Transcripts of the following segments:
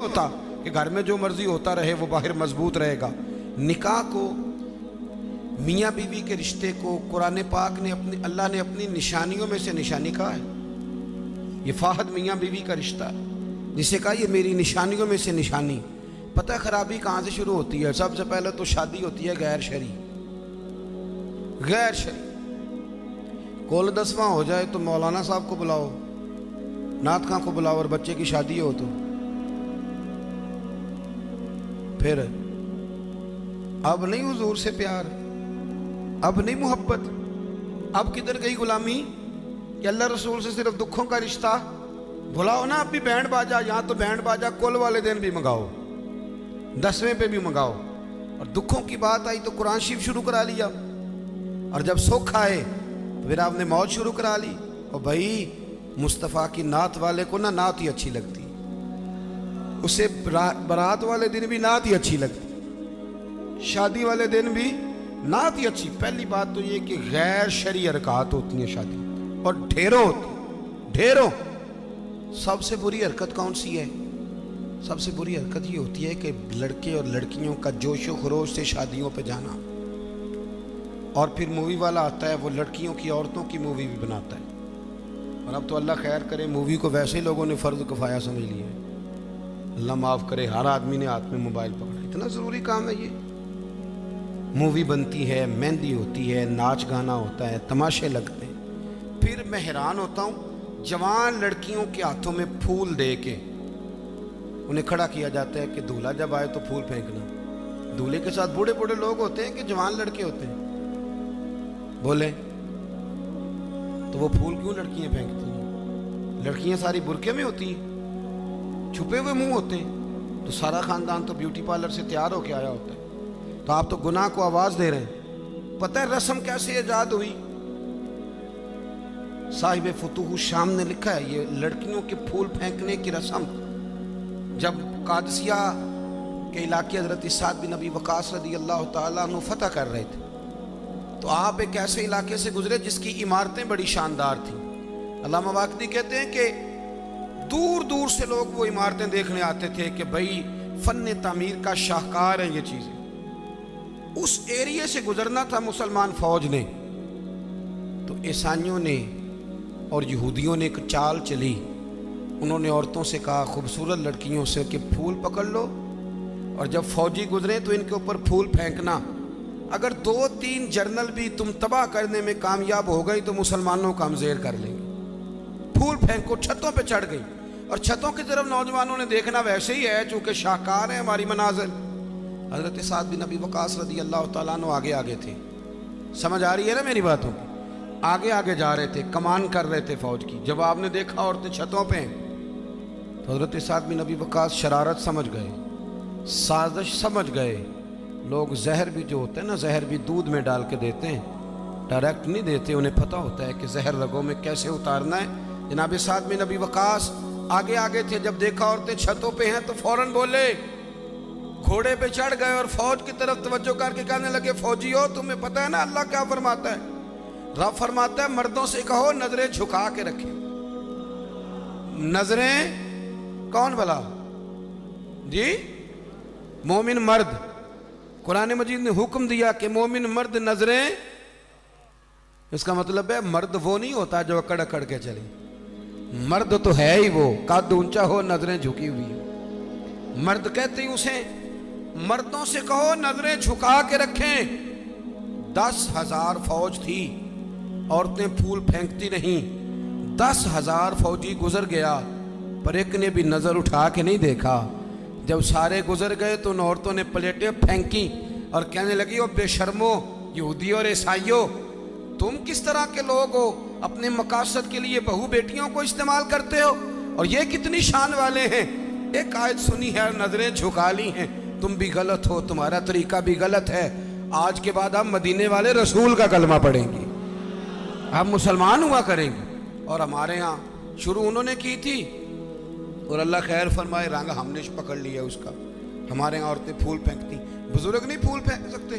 होता کہ گھر میں جو مرضی ہوتا رہے وہ باہر مضبوط رہے گا۔ نکاح کو، میاں بیوی کے رشتے کو قرآن پاک نے اللہ نے اپنی نشانیوں میں سے نشانی کہا ہے۔ یہ فاحد میاں بیوی کا رشتہ ہے، جسے کہا یہ میری نشانیوں میں سے نشانی۔ پتہ ہے خرابی کہاں سے شروع ہوتی ہے؟ سب سے پہلے تو شادی ہوتی ہے غیر شرعی، غیر شرعی۔ کول 10واں ہو جائے تو مولانا صاحب کو بلاؤ، نعت خاں کو بلاؤ، اور بچے کی شادی ہو تو پھر اب نہیں حضور سے پیار، اب نہیں محبت، اب کدھر گئی غلامی کہ اللہ رسول سے صرف دکھوں کا رشتہ؟ بلاؤ نا اب بھی بینڈ باجا، یہاں تو بینڈ باجا کل والے دن بھی منگاؤ، 10ویں پہ بھی منگاؤ، اور دکھوں کی بات آئی تو قرآن شریف شروع کرا لیا، اور جب سکھ آئے تو پھر آپ نے موت شروع کرا لی۔ اور بھائی مصطفیٰ کی نعت والے کو نا نعت ہی اچھی لگتی، اسے برات والے دن بھی نعت ہی اچھی لگتی، شادی والے دن بھی نعت ہی اچھی۔ پہلی بات تو یہ کہ غیر شرعی حرکات ہوتی ہیں شادی، اور ڈھیروں ہوتی، ڈھیروں۔ سب سے بری حرکت کون سی ہے؟ سب سے بری حرکت یہ ہوتی ہے کہ لڑکے اور لڑکیوں کا جوش و خروش سے شادیوں پہ جانا، اور پھر مووی والا آتا ہے وہ لڑکیوں کی عورتوں کی مووی بھی بناتا ہے، اور اب تو اللہ خیر کرے مووی کو ویسے لوگوں نے فرض کفایہ سمجھ لیا ہے، اللہ معاف کرے، ہر آدمی نے ہاتھ میں موبائل پکڑا۔ اتنا ضروری کام ہے یہ؟ مووی بنتی ہے، مہندی ہوتی ہے، ناچ گانا ہوتا ہے، تماشے لگتے ہیں۔ پھر میں حیران ہوتا ہوں، جوان لڑکیوں کے ہاتھوں میں پھول دے کے انہیں کھڑا کیا جاتا ہے کہ دولہا جب آئے تو پھول پھینکنا۔ دولہے کے ساتھ بوڑھے بوڑھے لوگ ہوتے ہیں کہ جوان لڑکے ہوتے ہیں؟ بولے تو وہ پھول کیوں لڑکیاں پھینکتی ہیں؟ لڑکیاں ساری برقعے میں ہوتی ہیں، چھپے ہوئے منہ ہوتے ہیں، تو سارا خاندان تو بیوٹی پارلر سے تیار ہو کے آیا ہوتا ہے، تو آپ تو گناہ کو آواز دے رہے ہیں۔ پتہ ہے رسم کیسے ایجاد ہوئی؟ صاحب فتوح الشام نے لکھا ہے یہ لڑکیوں کے پھول پھینکنے کی رسم جب قادسیہ کے علاقے حضرت سعد بن ابی وقاص رضی اللہ تعالیٰ عنہ فتح کر رہے تھے، تو آپ ایک ایسے علاقے سے گزرے جس کی عمارتیں بڑی شاندار تھیں۔ علامہ واقدی کہتے ہیں کہ دور دور سے لوگ وہ عمارتیں دیکھنے آتے تھے کہ بھئی فن تعمیر کا شاہکار ہیں یہ چیزیں۔ اس ایریے سے گزرنا تھا مسلمان فوج نے، تو عیسائیوں نے اور یہودیوں نے ایک چال چلی، انہوں نے عورتوں سے کہا خوبصورت لڑکیوں سے کہ پھول پکڑ لو، اور جب فوجی گزرے تو ان کے اوپر پھول پھینکنا، اگر 2-3 جرنل بھی تم تباہ کرنے میں کامیاب ہو گئی تو مسلمانوں کو ہم زیر کر لیں گے۔ پھول پھینکو، چھتوں پہ چڑھ گئی، اور چھتوں کی طرف نوجوانوں نے دیکھنا ویسے ہی ہے چونکہ شاہکار ہیں ہماری مناظر۔ حضرت سعد بن ابی وقاص رضی اللہ تعالیٰ عنہ آگے آگے تھے، سمجھ آ رہی ہے نا میری باتوں کی؟ آگے آگے جا رہے تھے، کمان کر رہے تھے فوج کی۔ جب آپ نے دیکھا عورتیں چھتوں پہ ہیں تو حضرت سعد بن ابی وقاص شرارت سمجھ گئے، سازش سمجھ گئے۔ لوگ زہر بھی جو ہوتے ہیں نا، زہر بھی دودھ میں ڈال کے دیتے ہیں، ڈائریکٹ نہیں دیتے، انہیں پتہ ہوتا ہے کہ زہر رگوں میں کیسے اتارنا ہے۔ جناب سعد بن ابی وقاص آگے آگے تھے، جب دیکھا عورتیں چھتوں پہ ہیں تو فوراً بولے، گھوڑے پہ چڑھ گئے اور فوج کی طرف توجہ کر کے کہنے لگے فوجیو تمہیں پتہ ہے نا اللہ کیا فرماتا ہے؟ رب فرماتا ہے مردوں سے کہو نظریں جھکا کے رکھیں۔ نظریں کون بلا؟ جی مومن مرد۔ قرآن مجید نے حکم دیا کہ مومن مرد نظریں، اس کا مطلب ہے مرد وہ نہیں ہوتا جو اکڑ اکڑ کے چلے، مرد تو ہے ہی وہ قد اونچا ہو نظریں جھکی ہوئی ہو، مرد کہتے ہی اسے۔ مردوں سے کہو نظریں جھکا کے رکھیں۔ 10,000 فوج تھی، عورتیں پھول پھینکتی نہیں، 10,000 فوجی گزر گیا پر ایک نے بھی نظر اٹھا کے نہیں دیکھا۔ جب سارے گزر گئے تو ان عورتوں نے پلیٹیں پھینکی اور کہنے لگی او بے شرمو یہودی اور عیسائیوں، تم کس طرح کے لوگ ہو، اپنے مقاصد کے لیے بہو بیٹیوں کو استعمال کرتے ہو، اور یہ کتنی شان والے ہیں، ایک آیت سنی ہے اور نظریں جھکا لی ہیں، تم بھی غلط ہو، تمہارا طریقہ بھی غلط ہے۔ آج کے بعد ہم مدینے والے رسول کا کلمہ پڑھیں گے، ہم مسلمان ہوا کریں گے۔ اور ہمارے ہاں شروع انہوں نے کی تھی، اور اللہ خیر فرمائے رنگ ہم نے پکڑ لیا اس کا۔ ہمارے ہاں عورتیں پھول پھینکتی، بزرگ نہیں پھول پھینک سکتے،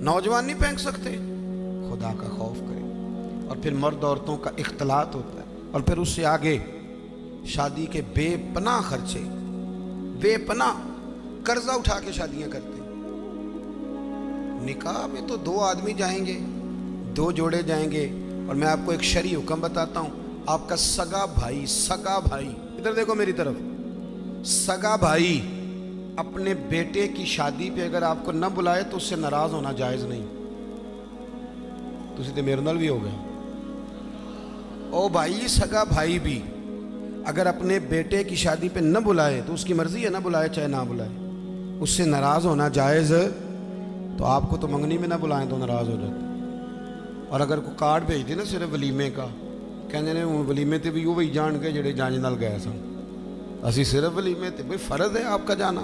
نوجوان نہیں پھینک سکتے۔ خدا کا خوف کریں۔ اور پھر مرد عورتوں کا اختلاط ہوتا ہے، اور پھر اس سے آگے شادی کے بے پناہ خرچے، बेपनाह कर्जा उठा के शादियां करते हैं। निकाह में तो दो आदमी जाएंगे, दो जोड़े जाएंगे। और मैं आपको एक शरई हुक्म बताता हूँ, आपका सगा भाई, इधर देखो मेरी तरफ, सगा भाई अपने बेटे की शादी पे अगर आपको न बुलाए तो उससे नाराज होना जायज़ नहीं। तुसी ते मेरे नाल भी हो गए। ओ भाई, सगा भाई भी अगर अपने बेटे की शादी पे न बुलाए तो उसकी मर्जी है, ना बुलाए चाहे ना बुलाए, उससे नाराज होना जायज़। तो आपको तो मंगनी में ना बुलाएं तो नाराज हो जाते। और अगर कोई कार्ड भेज दे ना सिर्फ वलीमे का, कहते ने हूँ वलीमे ते भी वो ही जान के जेड़े जांज नाल गए सन, असी सिर्फ वलीमे ते, भाई फ़र्ज है आपका जाना।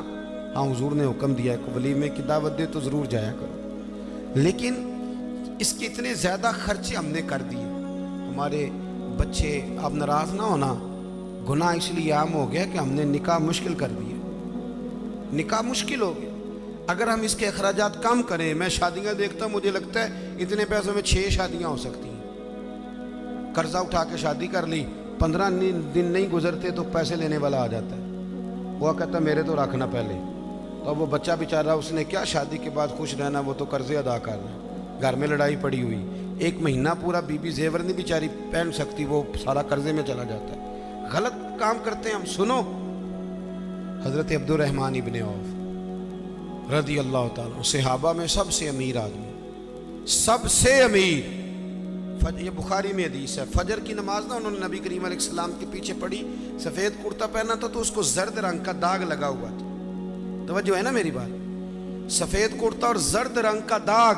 हाँ, हुजूर ने हुक्म दिया है कि वलीमे की दावत दे तो ज़रूर जाया करो, लेकिन इसके इतने ज़्यादा खर्चे हमने कर दिए। हमारे बच्चे, अब नाराज़ ना होना, गुनाह इसलिए आम हो गया कि हमने निकाह मुश्किल कर दिया। निकाह मुश्किल हो गया। अगर हम इसके अखराजात कम करें, मैं शादियाँ देखता हूँ, मुझे लगता है इतने पैसों में 6 शादियाँ हो सकती हैं। कर्जा उठा के शादी कर ली, 15 दिन नहीं गुजरते तो पैसे लेने वाला आ जाता है। वो कहता है मेरे तो रखना पहले। तो वो बच्चा बेचारा, उसने क्या शादी के बाद खुश रहना, वो तो कर्जे अदा कर रहा है, घर में लड़ाई पड़ी हुई, 1 महीना पूरा बीबी जेवर नहीं बेचारी पहन सकती, वो सारा कर्जे में चला जाता है। गलत काम करते हैं हम। सुनो, हज़रत अब्दुर्रहमान इब्ने औफ रज़ी अल्लाह ताला, सहाबा में सबसे अमीर आदमी, सबसे अमीर। ये बुखारी में हदीस है, फजर की नमाज ना उन्होंने नबी करीम अलैहिस्सलाम के पीछे पढ़ी, सफ़ेद कुर्ता पहना था तो उसको जर्द रंग का दाग लगा हुआ था। तवज्जो है ना मेरी बात? सफ़ेद कुर्ता और जर्द रंग का दाग।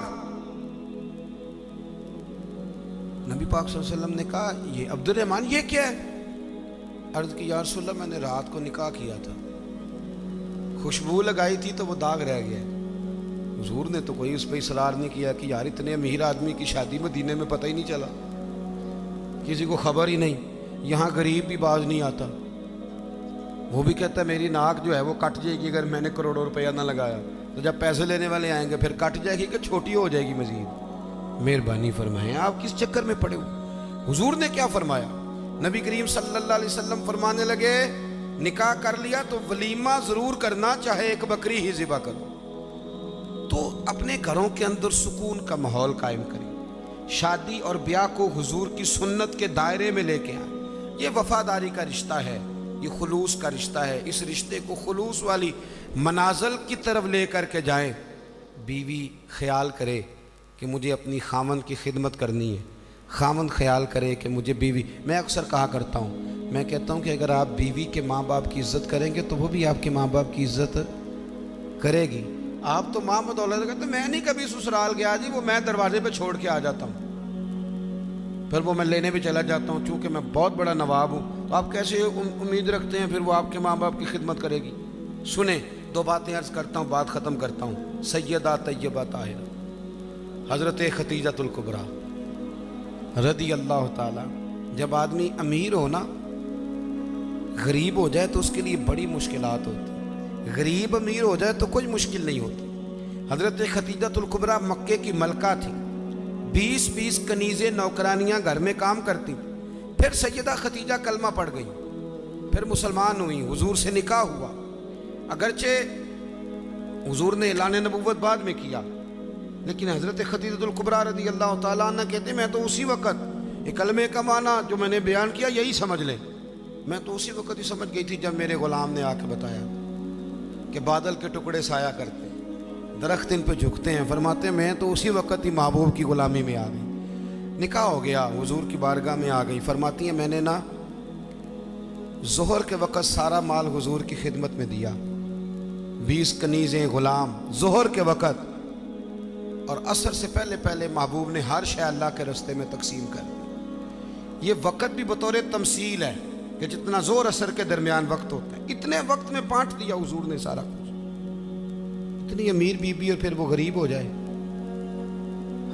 नबी पाक सल्लल्लाहु अलैहि वसल्लम ने कहा, ये अब्दुर्रहमान ये क्या है? अर्ज़ की या रसूल अल्लाह, मैंने रात को निकाह किया था, खुशबू लगाई थी तो वो दाग रह गया। हुजूर ने तो कोई उस पर इसरार नहीं किया कि यार इतने अमीर आदमी की शादी मदीने में पता ही नहीं चला, किसी को खबर ही नहीं। यहाँ गरीब भी बाज नहीं आता, वो भी कहता है मेरी नाक जो है वो कट जाएगी अगर मैंने करोड़ों रुपया ना लगाया, तो जब पैसे लेने वाले आएंगे फिर कट जाएगी कि छोटी हो जाएगी मजीद। मेहरबानी फरमाएं, आप किस चक्कर में पड़े हो? हुजूर ने क्या फरमाया? नबी करीम सल्लल्लाहु अलैहि वसल्लम फरमाने लगे, निकाह कर लिया तो वलीमा ज़रूर करना, चाहे एक बकरी ही ज़िबा करो। तो अपने घरों के अंदर सुकून का माहौल कायम करें। शादी और ब्याह को हुजूर की सुन्नत के दायरे में लेके आए। ये वफादारी का रिश्ता है, ये खुलूस का रिश्ता है। इस रिश्ते को खुलूस वाली मनाज़िल की तरफ ले कर के जाएं। बीवी ख्याल करे कि मुझे अपनी खामन की खिदमत करनी है, खामन ख्याल करे कि मुझे बीवी, मैं अक्सर कहा करता हूँ, मैं कहता हूँ कि अगर आप बीवी के माँ बाप की इज़्ज़त करेंगे तो वो भी आपके माँ बाप की इज़्ज़त करेगी। आप तो माँ बदौलत कहते मैं नहीं कभी ससुराल गया जी, वो मैं दरवाजे पे छोड़ के आ जाता हूँ, फिर वो मैं लेने भी चला जाता हूँ, चूँकि मैं बहुत बड़ा नवाब हूँ। तो आप कैसे उम्मीद रखते हैं फिर वो आपके माँ बाप की खिदमत करेगी? सुने, 2 बातें अर्ज़ करता हूँ, बात ख़त्म करता हूँ। सैयदा तैयबा ताहिरा हज़रत खतीजतुल कुबरा रज़ी अल्लाह ताला। जब आदमी अमीर हो ना, गरीब हो जाए तो उसके लिए बड़ी मुश्किलात होती। गरीब अमीर हो जाए तो कोई मुश्किल नहीं होती। हज़रत खतीजतुल कुबरा मक्के की मलका थी, 20-20 कनीज़े नौकरानियाँ घर में काम करती। फिर सैयदा खतीजा कलमा पढ़ गई, फिर मुसलमान हुई, हुजूर से निकाह हुआ। अगरचे हुजूर ने ऐलान नबूवत बाद में किया, लेकिन हज़रत खतीजतुल कुबरा रज़ी अल्लाह ताला अन्हा कहते मैं तो उसी वक़्त, कलमे का माना जो मैंने बयान किया यही समझ लें, मैं तो उसी वक़्त ही समझ गई थी जब मेरे ग़ुलाम ने आके बताया कि बादल के टुकड़े साया करते, दरख्त इन पे झुकते हैं। फरमाते मैं तो उसी वक़्त ही महबूब की ग़ुलामी में आ गई। निकाह हो गया, हुजूर की बारगाह में आ गई। फरमाती हैं मैंने ना ज़ोहर के वक़्त सारा माल हुजूर की खिदमत में दिया, 20 कनीज़ें ग़ुलाम ज़ोहर के वक़्त, और असर से पहले पहले महबूब ने हर शय अल्लाह के रस्ते में तकसीम कर दी। ये वक़्त भी बतौर तमसील है कि जितना ज़ोर असर के दरमियान वक्त होता है, इतने वक्त में बांट दिया हुजूर ने सारा कुछ। इतनी अमीर बीबी और फिर वो गरीब हो जाए।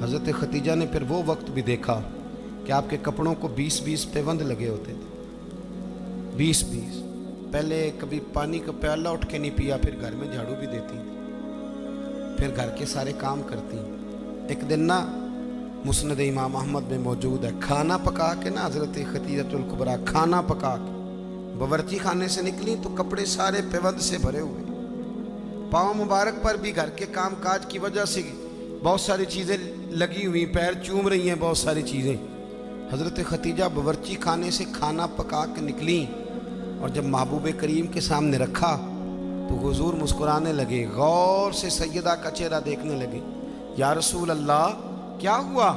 हज़रत खतीजा ने फिर वो वक्त भी देखा कि आपके कपड़ों को 20-20 पैबंद लगे होते थे, 20-20। पहले कभी पानी का प्याला उठ के नहीं पिया, फिर घर में झाड़ू भी देती, फिर घर के सारे काम करती। एक दिन ना मुस्नद इमाम अहमद में मौजूद है, खाना पका के ना हज़रत खतीजतुल कुबरा खाना पका के बावर्ची खाने से निकली तो कपड़े सारे पेवंद से भरे हुए, पाँव मुबारक पर भी घर के काम काज की वजह से बहुत सारी चीज़ें लगी हुई, पैर चूम रही हैं बहुत सारी चीज़ें। हज़रत खतीजा बावर्ची खाने से खाना पका के निकली और जब महबूब करीम के सामने रखा तो हुजूर मुस्कुराने लगे, गौर से सैयदा का चेहरा देखने लगे। या रसूल अल्लाह क्या हुआ?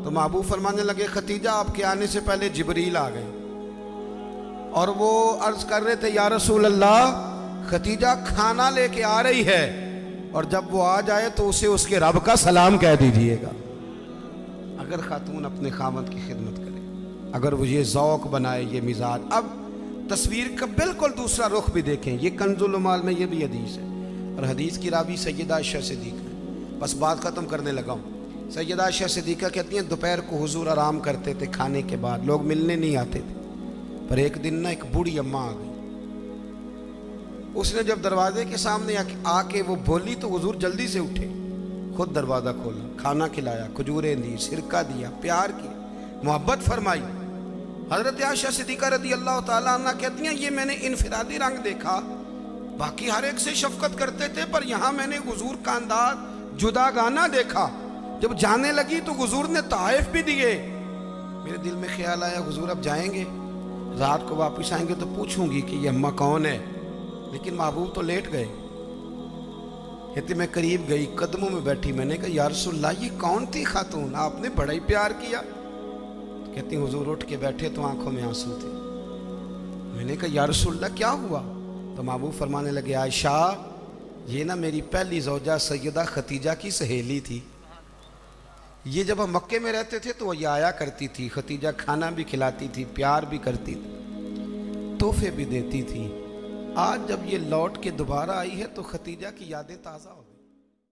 तो महबूब फरमाने लगे, खतीजा आपके आने से पहले जिब्रील आ गए और वो अर्ज कर रहे थे, या रसूल अल्लाह खतीजा खाना लेके आ रही है और जब वो आ जाए तो उसे उसके रब का सलाम कह दीजिएगा। अगर खातून अपने खामद की खिदमत करे, अगर वो ये ज़ौक़ बनाए, ये मिजाज। अब तस्वीर का बिल्कुल दूसरा रुख भी देखें, ये कंजुल माल में ये भी हदीस है और हदीस की रावी सैयदा आयशा सिद्दीक़ा है। बस बात ख़त्म करने लगा हूँ। सैयदा आयशा सिद्दीक़ा कहती हैं दोपहर को हुजूर आराम करते थे, खाने के बाद लोग मिलने नहीं आते थे, पर एक दिन ना एक बूढ़ी अम्मा आ गई। उसने जब दरवाजे के सामने आके वो बोली तो हुजूर जल्दी से उठे, खुद दरवाज़ा खोला, खाना खिलाया, खजूरें दी, सिरका दिया, प्यार किया, मोहब्बत फरमाई। हज़रत आयशा सिद्दीक़ा रज़ी अल्लाह ताला अन्हा कहती हैं ये मैंने इनफिरादी रंग देखा, बाकी हर एक से शफकत करते थे, पर यहाँ मैंने हुजूर का अंदाज जुदागाना देखा। जब जाने लगी तो हुजूर ने तोहफ़े भी दिए। मेरे दिल में ख्याल आया हुजूर अब जाएंगे, रात को वापस आएंगे तो पूछूंगी कि ये अम्मा कौन है, लेकिन महबूब तो लेट गए। कहती मैं करीब गई, कदमों में बैठी, मैंने कहा या रसूलल्लाह ये कौन थी खातून, आपने बड़ा ही प्यार किया। तो कहती हुजूर उठ के बैठे तो आंखों में आंसू थे। मैंने कहा या रसूलल्लाह क्या हुआ? तो महबूब फरमाने लगे आयशा ये ना मेरी पहली ज़ौजा सैयदा खतीजा की सहेली थी, ये जब हम मक्के में रहते थे तो ये आया करती थी, खतीजा खाना भी खिलाती थी, प्यार भी करती थी, तोहफे भी देती थी। आज जब ये लौट के दोबारा आई है तो खतीजा की यादें ताज़ा हो गई।